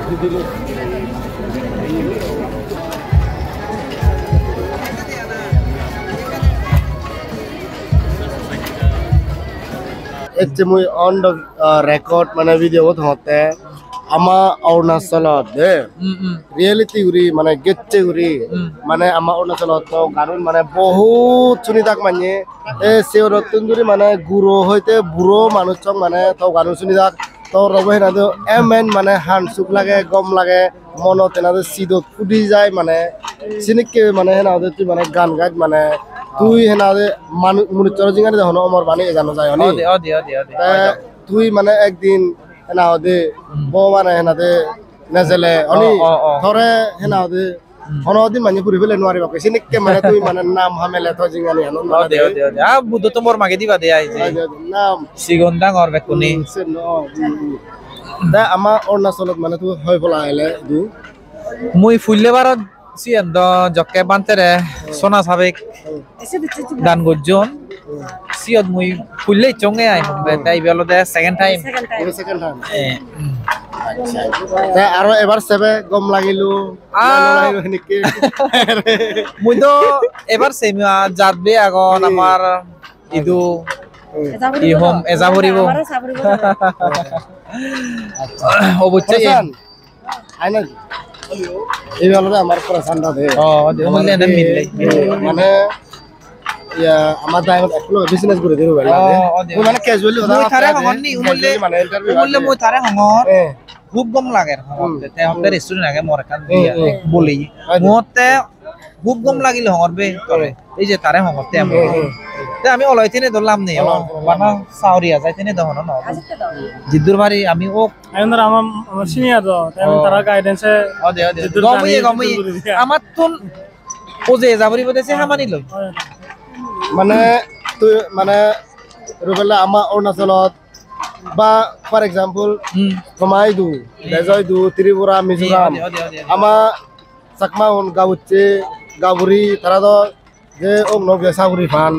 It's muy on the record mana video hote ama Arunachalot de reality uri mana getche uri mana ama Arunachalot to garun mana bahut sunidak manye e seorotun duri mana guru hoite buro manuchok mana to garun sunidak to robo hena do emen mana hansuk lage gom lage mono tenade sido kudi jay mana sinike mana hena de tu mana gan gaj mana তুই হেনাদে মনুচর জিঙ্গারে দেখো অমর বাণী জানো যায় হনি তুই মানে একদিন হেনাদে বো মানে হেনাদে নেজেলে হনি ধরে হেনাদে হনদিন মানে পুরি ফেলে নোৱাৰিবা কইছি নিকে মানে তুই মানে নাম হামেলে তো জিঙ্গানি হনো আ বুদ্ধ তোমার মাগে দিবা দে আই যে নাম সিগন্দা গর বেকুনি দা আমা অৰুণাচলত মানে তুই হৈ পলা আইলে দু মুই ফুললে বারত sian do jokke bantere sona sabek dan gojon siot mui pulle chonge ai humbe tai belo de second time তে আরো এবার সেবে গম লাগিলু নিকি মুই তো এবার সেমিয়া যাবে আগন আমার ইদু ইহম এজাবরিব অবশ্যই আইনা এই বেলাতে আমার পছন্দা দে মূল্য না মিললে মানে ইয়া আমার দাইমত একলো বিজনেস করে দিরু বেলা ও মানে ক্যাজুয়ালি মুই থারে হননি মানে ইন্টারভিউ মুই থারে হঙর খুব গম লাগে তে হতে রেস্টুরেন্ট আগে মোর কান দিয়া বলি মতে খুব গম লাগিল হঙর বে তরে এই যে তারে হঙরতে আমি তে আমি অলয়তিনে দলাম নে বানা সাউরিয়া যাইতেনে দহন ন জিদ্দুর বাড়ি আমি ও আইনর আমার সিনিয়র তো তারা গাইডেন্সে গমই আমার তুন ও যে যাবরি বদেছে হামানি লই মানে তুই মানে রুবেলা আমা অৰুণাচলত বা ফর এক্সাম্পল কমাইদু বেজয়দু ত্রিপুরা মিজোরাম আমা চাকমা হন গাউচ্ছে গাবুরি তারা তো যে ওক নক সাউরি ফান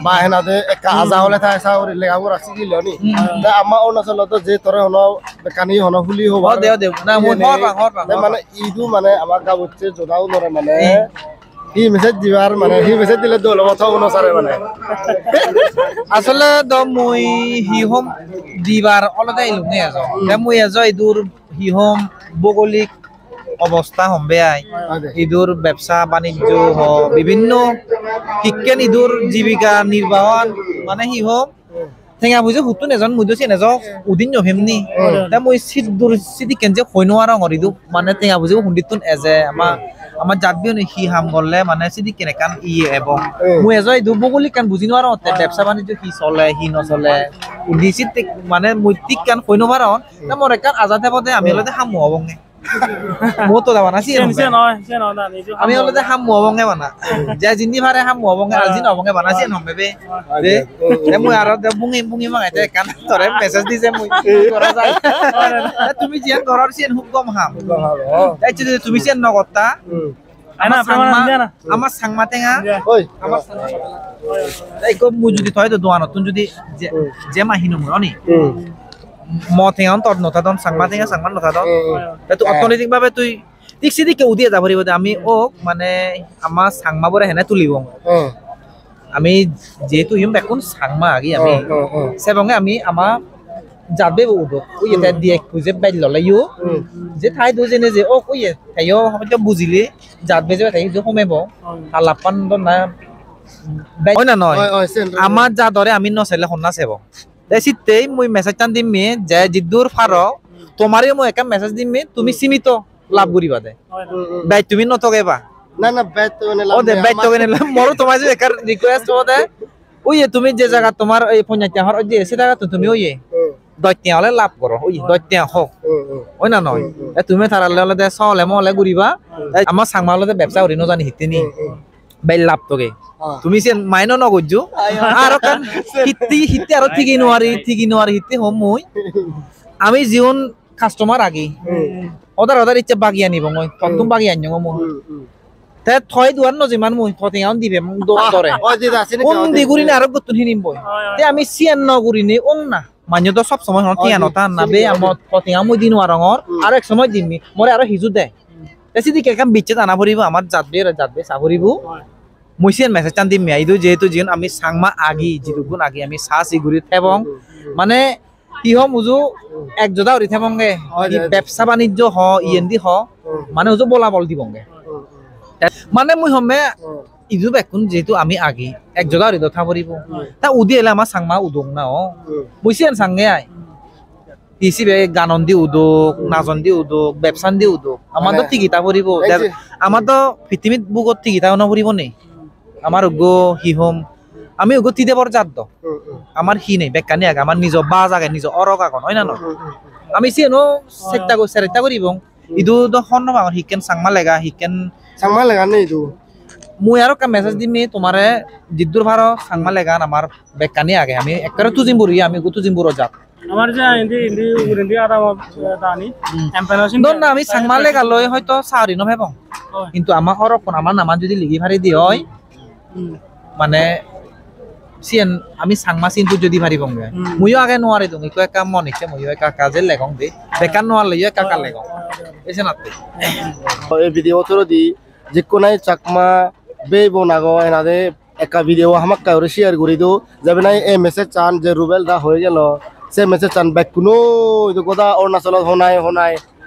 বা হেনাদে একা আজা হলে থাই সাউরি লেগাবো রাখছি গিলনি দা আমা অৰুণাচলত যে তরে হন কানি হন হুলি হবা দে না মই হর মানে ইদু মানে আমা গাউচ্ছে জদাও নরে মানে হি মেসেজ দিবার মানে হি মেসেজ দিলে দল কথা অনুসারে মানে আসলে দ মই হি হোম দিবার অলদাই লুনে আছো দে মই আজ ইদুর হি হোম ভৌগোলিক অবস্থা হম্বে আই ইদুর ব্যবসা বাণিজ্য হ বিভিন্ন শিক্ষা ইদুর জীবিকা নির্বাহন মানে হি হোম থেঙা বুঝে হুতুন এজন মুদু চিন এজ উদিন নভেমনি দে মই সিদুর সিদি কেনজে হইনো আর ngoridu মানে থেঙা বুঝে হুন্দিতুন এজে আমার জাতবিও হি হাম গলে মানে সিদি কেনে কান ই এবং মই এজয় দুবগলি কান বুঝি নোৱাৰ ব্যবসা বাণিজ্য হি চলে হি নচলে উদিসিত মানে মৈতিক কান হইনো পারন না মোর কান আজাতে পদে আমি হলতে হামু হবঙ্গে মো তো দাবা নাছি আমি হলতে হামু হবঙ্গে বানা যা জিন্দি ভারে হামু হবঙ্গে আর জিন হবঙ্গে বানাছি নমবে দে মই আর বুঙি মাগাইতে কান তরে মেসেজ দিছে মই করা যায় তুমি জিয়ান ঘৰৰ সিন হুব গম হাম তাই যদি তুমি সিন নগতা আমার সাংমা টেঙা আমার তাই কো মু যদি থয় তো দোয়ানো তুন যদি যে মাহিনু মনি ম টেঙান তত নথাদন সাংমা টেঙা সাংমান নথাদন তা তুই অর্থনৈতিক ভাবে তুই ঠিক সিদিকে উদিয়ে যাব পারিব আমি ও মানে আমার সাংমা বরে হেনে তুলিব আমি যেহেতু হিম বেকুন সাংমা আগি আমি সেবঙ্গে আমি আমা যাবে উদো ওই এটা দিয়ে খুঁজে বাইল ললাইও যে ঠাই দো জেনে যে ও কইয়ে তাইও হয়তো বুঝিলি যাবে যে তাই যে কমেব আলাপান না হয় না নয় আমার যা ধরে আমি নছেলে হন্না সেব দেশিতেই মই মেসেজ টান দিম মে যে জিদ্দুর ফারো তোমারই মই একটা মেসেজ দিম মে তুমি সীমিত লাভ করিবা দে বাই তুমি নতকেবা না না বেত তো নে ও দে বেত তো নে মোর তোমার যে একার রিকোয়েস্ট ও দে ওই তুমি যে জায়গা তোমার এই পঞ্চায়েত হর যে সে জায়গা তুমি ওই দত্যিয়া হলে লাভ করো ওই দত্যিয়া হোক ওই না নয় তুমি থারালে হলে দে সলে মলে ঘুরিবা আমার সাংমালতে ব্যবসা করি ন জানি হিতিনি বাই লাভ তোকে তুমি সে মাইনো নগজু আর কান হিতি আর ঠিকই নোয়ারি হিতি হম মই আমি জীবন কাস্টমার আগি ওদার ইচ্ছা বাগি আনিব মই তুমি বাগি আনিব মই তে থয় দুয়ার ন যিমান মই থতেঙান দিবে দরে ও দি গুরি না আর গতুন হিনিম বই তে আমি সিয়ান ন গুরি নি ওং না মানুহ তো সব সময় হন টিয়া নতা নাবে আমত কটিঙা মই দিন ওয়ারঙর আর এক সময় দিনমি মরে আর হিজু দে এসি দি কেকাম বিচ্ছে আনা ভরিব আমার জাতবে সাভরিব মুইসিয়ান মেসেজ টান দিম আইদু যেহেতু জিন আমি সাংমা আগি জিদুগুন আগি আমি সাসি গুরি এবং মানে ইহ মুজু এক জোদা উরি থেবংগে ব্যবসা বাণিজ্য হ ইএনডি হ মানে উজু বলা বল দিবংগে মানে মুই হমে ইজু বেকুন যেহেতু আমি আগি এক জোদা উরি দথা ভরিব তা উদি এলে আমার সাংমা উদং না ও মুইসিয়ান সাংগে আই ইসিবে গানন দি উদক নাচন দি উদক ব্যবসান দি উদক আমার তো টিকিটা ভরিব আমার তো পৃথিবীত বুকত টিকিটাও নভরিব নেই আমার উগো হিহম আমি উগো তিদেবর জাত দ আমার হি নেই বেকানি আগে আমার নিজ বাজ আগে নিজ অরক আগন হয় না ন আমি সিনো সেরেটা করিব ইদু দ হন্ন আমার হিকেন সাংমা লেগা হিকেন সাংমা লেগা নেই ইদু মুই আর কা মেসেজ দিমি তোমারে জিদ্দুর ভারো সাংমা লেগান আমার বেকানি আগে আমি একবারে তুজিমবুরি আমি গো তুজিমবুর জাত আমার যে ইন্দি আদা দানি এমপ্যানাশন দন না আমি সাংমা লেগা লই হয়তো সারি ন ভেবং কিন্তু আমার অরক আমার নামান যদি লিগি ভারি দি হয় মানে সিয়ান আমি সাংমা সিনটু যদি ভারি বংগে মুইও আগে নোয়ারে দং ইকো একা মন ইচ্ছে মুইও একা কাজে লেগং দে বেকার নোয়ার লইও একা কা লেগং এসে নাতে এই ভিডিও থরো দি जिकोनाय चाकमा बे बनागो एनादे एका भिडिओ हमाक काउरे शेयर करि दो जब नाय ए मेसेज चान जे रुबेल दा होय गेल से मेसेज चान बैक कुनो इदो गोदा अरुणाचल होनाय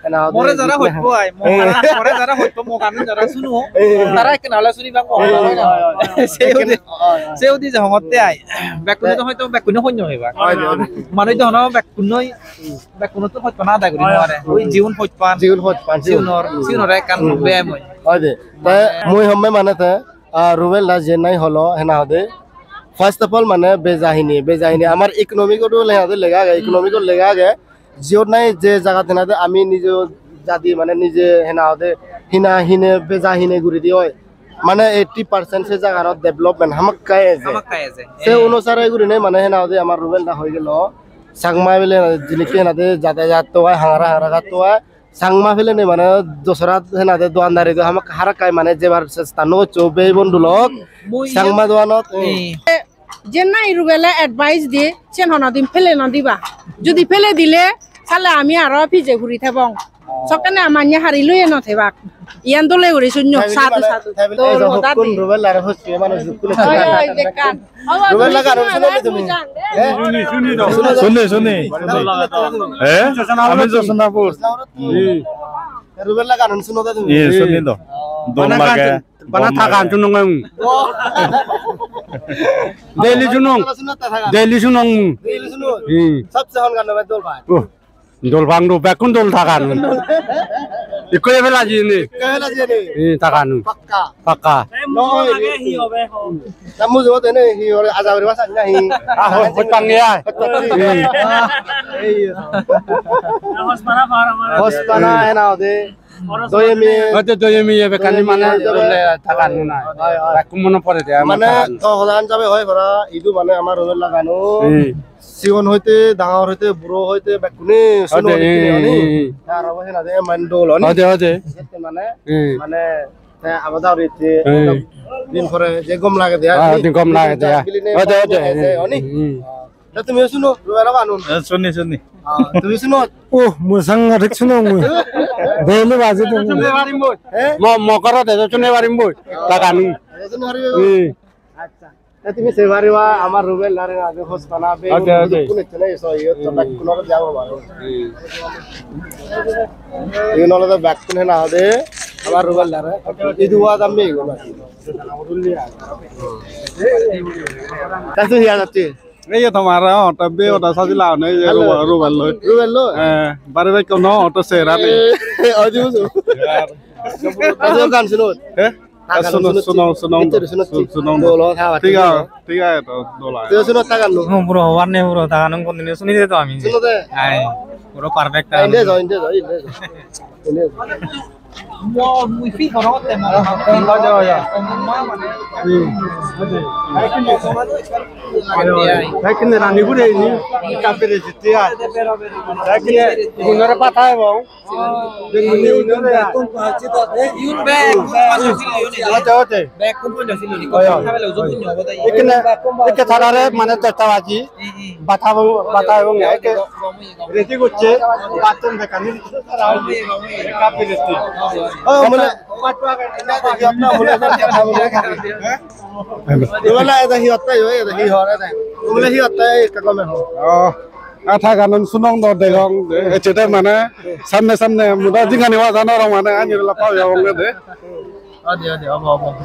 एना मोरे जरा होइबो आय मोरे जरा होइबो मोगानु जरा सुनु तारा के नाला सुनि बांग सेउदी जे हमते आय बैक कुनो होइतो बैक कुनो होन्य होइबा माने तो हनो बैक कुनो तो होइतो ना दा करि नरे ओइ जीवन होइपान जीवनर कान बे মই হয় দে তাই মই হমে মানে তে রুবেল দা যে নাই হলো হেনা হদে ফার্স্ট অফ অল মানে বেজাহিনী আমার ইকোনমিকটো লেহাদে লেগাগে ইকোনমিকটো লেগাগে জিও নাই যে জায়গা তেনাদে আমি নিজে জাদি মানে নিজে হেনা হদে হিনে বেজাহিনে গুরি দি হয় মানে 80% সে জায়গার ডেভেলপমেন্ট হামাক কাই আছে সে অনুসারে গুরি নাই মানে হেনা হদে আমার রুবেল দা হই গেল সাংমা বেলে জিনিকে হেনাদে যাতায়াত তো হয় হাঙ্গারা তো হয় সাংমা ফেলে নে মানে দোসরা হেনাদে দোয়ানদারি তো আমাক হারাকাই মানে যেবার স্থানো চবে বন্ধুলক সাংমা দোয়ানত যে নাই রুবেলে অ্যাডভাইস দিয়ে চেন হনা দিম ফেলে না দিবা যদি ফেলে দিলে সালে আমি আরো ফিজে ঘুরি থাকবং সকানে আমান্য হারি লইয়ে ন থেবাক ইয়ান দলে ঘুরি শূন্য সাধু তো হতা দি রুবেল আর হচ্ছে মানে জুকুলে ওই দেখান রুবেল লাগা আর শুনো তুমি শুনি আমি জসনাপুর রুবেল লাগা আর শুনো তুমি শুনি তো দম লাগে Bana takan tunong ng Daily sunong सबसे हन गाना में दोल भाई Dolbang do bakun dol takan Iko ya bela jini कहला जे ने takan पक्का Paka নো লাগে হি হবে হ namu jo te ne hi और आजा रे वासा ना hi Hutang ya হসপানা পার আমার hospana है ना दे तो ये में Ate to yemi ya bekani mana dole takan na Bakun mono pore de মানে তো হদান যাবে হয় ভরা ইদু মানে আমার রোল লাগানো সিওন হইতে ডাঙর হইতে বুড়ো হইতে বেকুনে শুনো হনি আর হবে না দে মন্ডল হনি Ade মানে মানে আবাদা রইতে দিন পরে যে গম লাগে দেয়া Ade gom na de Ade হনি তা তুমি শুনো রোলা বানুন শুনি তুমি শুনো ও মুসাং ঠিক শুনো মুই বেলে বাজে তো Mo karo de chune barim boy takan আচ্ছা তুমি সেবারিবা আমার রুবেল লারে আগে হোসপানা বে কোন চলে সো ইও তো ব্যাক কোন যাব মারো এই নলে তো ব্যাক কোন না হবে আমার রুবেল লারে ইদুয়া দামে গো না তাসু হিয়া যাচ্ছে Ei tomara ota be ota sajila ne rubal lo Rubel লো bare be kono ota sera ne আজি বুঝো তাসু গান শুনো Sunong দোলো থাবা Tiga to dola তো শুনো তাগান নো পুরো হওয়ার নেই পুরো তাকানো কোনদিন শুনি দে তো আমি শুনো দে আই পুরো পারফেক্ট ইন্ডে যাও Mùi phi của nó tem Có rồi à. Thấy cái này là nhiều cái gì cà phê để chị à. Thấy cái này nó bắt tay không? Đừng nhiều nữa là cũng chỉ có thế. Yun be kun pa so silo ni. Acha acha. Be kun pa so silo ni. Ko ha lo zo kun yo ba dai. 이렇게 사라래 만에 쫓아와지. 바타보 이렇게 레지 고체 바톤 백하니 카페 레스티. mulai hiotna mulai kata mulai mulai ada hiotna yo ada hihor ada mulai hiotna kako me ho 아타 가는 순홍도 대공 제대 만에 삼내 무다 지간이 와잖아 만에 아니라 파야 온거데 어디 어버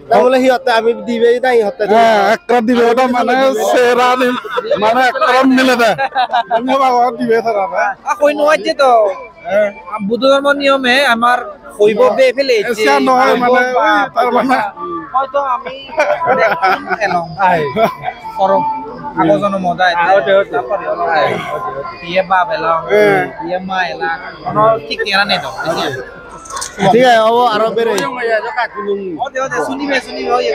나 mulai hiotna আমি দিবে না hiotna একটা দিবে ওটা মানে সেরা মানে একরম মিলে দেয় আমি বাবা দিবে তারা কই নয় যে তো বুদ্ধ ধর্ম নিয়মে আমার হইব বে ফেলে এসা নহয় মানে তার মানে হয়তো আমি এলং করম আগজন মদাই ইয়ে বাপ এলং ইয়ে মা এলা কোন ঠিক কেনা নেই তো ঠিক আছে ও আরো বেরে ওদে শুনিবে ওই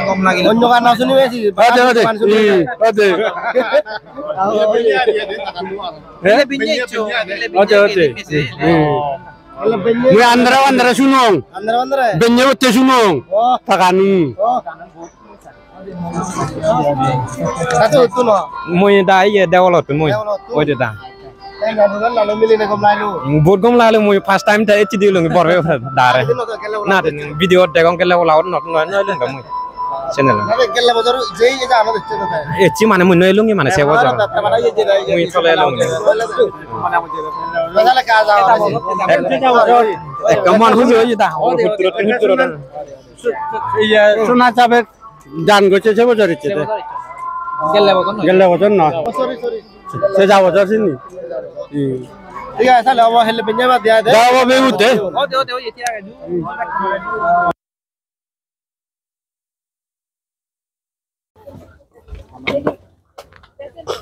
গম লাগিল অন্য গান না শুনিবে 어제 ele biñecho 왜 안드라 순홍 అందరూ 벤ye 어때 순홍 타가는 satu itu loh mui da ye develop mui oi da enggak bukan lalu milih nih komplain lu bot gom la mui first time ta HD lung bor da re na de video de gong kele la not no no lung mui channel nanti kelle bocor jei aja anu deh tuh e chi mane mui no lung mane se bojor mui chole lung masalah kaza kaman hu jo da hutro iya sunat sabe jan goche se bojor iche gelle bojor na se ja bojor sini ঠিক আছে তাহলে আমার হেলে বেঞ্জা বাদ দিয়া দে যাও বেউতে ওদে ওই এতিয়া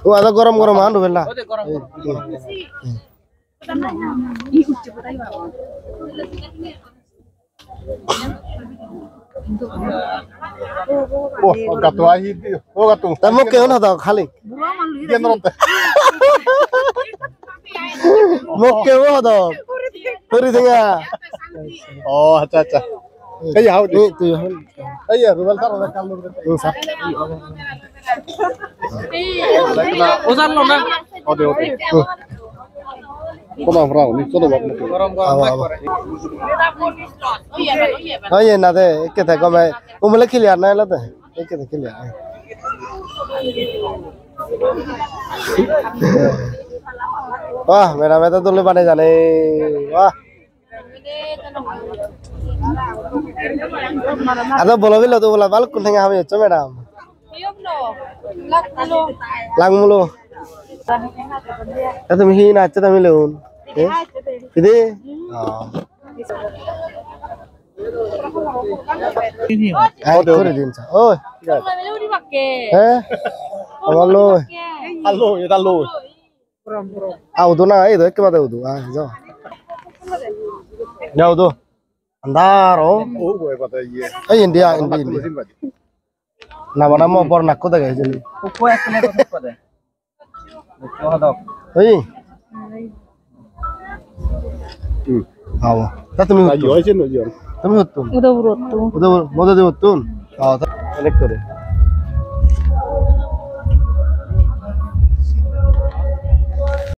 ও আদা গরম গরম আনু বেলা ওদে গরম ও gato ahi ও gato তামো কেউ না দাও খালি মুখে ও দাও পুরি দিয়া ও আচ্ছা আচ্ছা এই হাউ তুই এই রুবেল স্যার ওরা কাম করবে ওজান লো না ওদে কোন আমরাও নি চলো বাপ গরম গরম করে oye nade que te come como le kiliar na la te que te kiliar wah mera meta dole bane jane wah ada bolo gilo tu bola bal kun thenga hame cho madam lang mulo ta tumi hi na cha tumi leun ide ai করে দিন ওই হ্যাঁ আমার লো allo এটা লো audo na ai do ke bada audo ah যাও যাও do andaro ও গোয় কথা ইয়ে ai india na bana mo por nakko da gaje ni ko একনে কথা করে ওদক oi awa ta tumi আই হইছে নজন তুমি হতুন উদা মদা দেবতুন elect করে